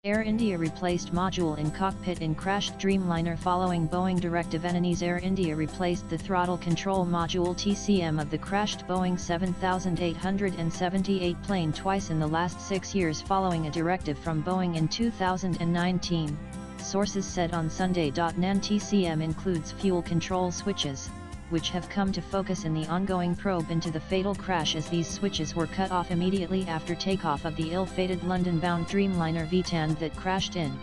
Air India replaced module in cockpit in crashed Dreamliner following Boeing Directive. Air India replaced the throttle control module TCM of the crashed Boeing 7878 plane twice in the last 6 years following a directive from Boeing in 2019, sources said on Sunday. NAN TCM includes fuel control switches, which have come to focus in the ongoing probe into the fatal crash, as these switches were cut off immediately after takeoff of the ill-fated London-bound Dreamliner V10 that crashed in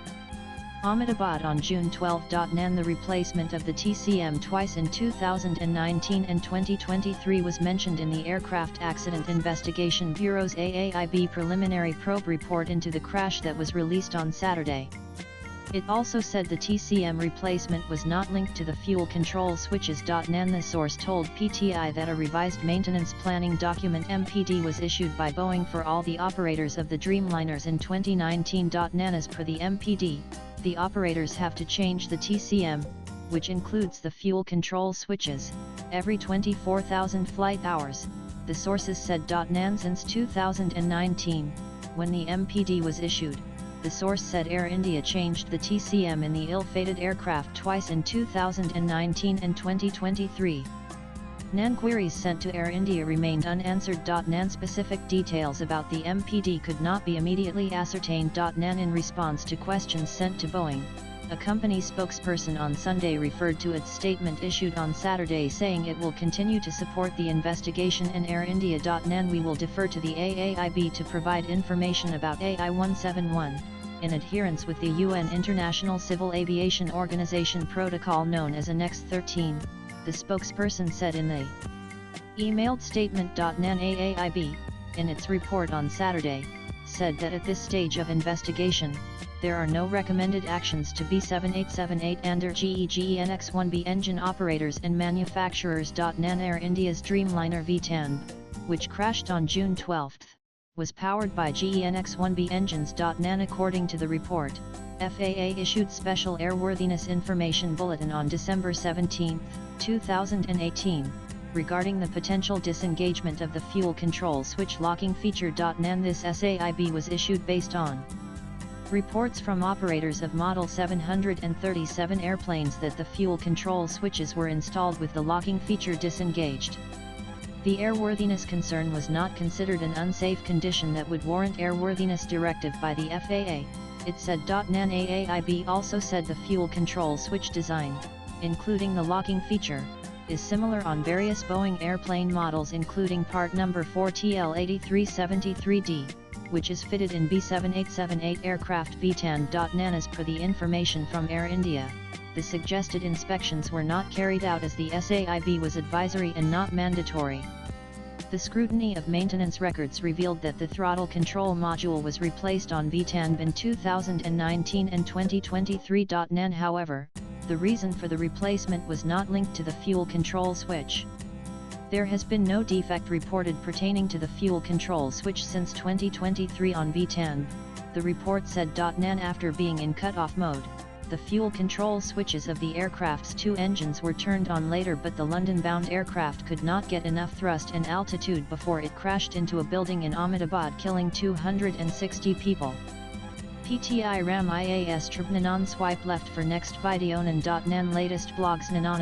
Ahmedabad on June 12. NAN The replacement of the TCM twice in 2019 and 2023 was mentioned in the Aircraft Accident Investigation Bureau's AAIB preliminary probe report into the crash that was released on Saturday. It also said the TCM replacement was not linked to the fuel control switches. NAN The source told PTI that a revised maintenance planning document (MPD) was issued by Boeing for all the operators of the Dreamliners in 2019. NAN As per the MPD, the operators have to change the TCM, which includes the fuel control switches, every 24,000 flight hours, the sources said. NAN Since 2019, when the MPD was issued, the source said Air India changed the TCM in the ill-fated aircraft twice in 2019 and 2023. NAN queries sent to Air India remained unanswered. NAN specific details about the MPD could not be immediately ascertained. NAN in response to questions sent to Boeing, a company spokesperson on Sunday referred to its statement issued on Saturday saying it will continue to support the investigation in Air India. NAN We will defer to the AAIB to provide information about AI-171, in adherence with the UN International Civil Aviation Organization protocol known as Annex 13, the spokesperson said in the emailed statement. NAN AAIB, in its report on Saturday, said that at this stage of investigation, there are no recommended actions to B7878 and GEGENX-1B engine operators and manufacturers. NAN Air India's Dreamliner V10, which crashed on June 12, was powered by GENX-1B engines. NAN According to the report, FAA issued Special Airworthiness Information Bulletin on December 17, 2018, regarding the potential disengagement of the fuel control switch locking feature. NAN This SAIB was issued based on reports from operators of Model 737 airplanes that the fuel control switches were installed with the locking feature disengaged. The airworthiness concern was not considered an unsafe condition that would warrant airworthiness directive by the FAA, it said. NAN AAIB also said the fuel control switch design, including the locking feature, is similar on various Boeing airplane models including part number 4TL8373D, which is fitted in B7878 aircraft V10. NAN As per the information from Air India, the suggested inspections were not carried out as the SAIB was advisory and not mandatory. The scrutiny of maintenance records revealed that the throttle control module was replaced on V10 in 2019 and 2023. NAN However, the reason for the replacement was not linked to the fuel control switch. There has been no defect reported pertaining to the fuel control switch since 2023 on V10, the report said. NAN After being in cut-off mode, the fuel control switches of the aircraft's two engines were turned on later, but the London-bound aircraft could not get enough thrust and altitude before it crashed into a building in Ahmedabad, killing 260 people. PTI Ram IAS Trib Nanan Swipe left for next video. NAN latest blogs Nanan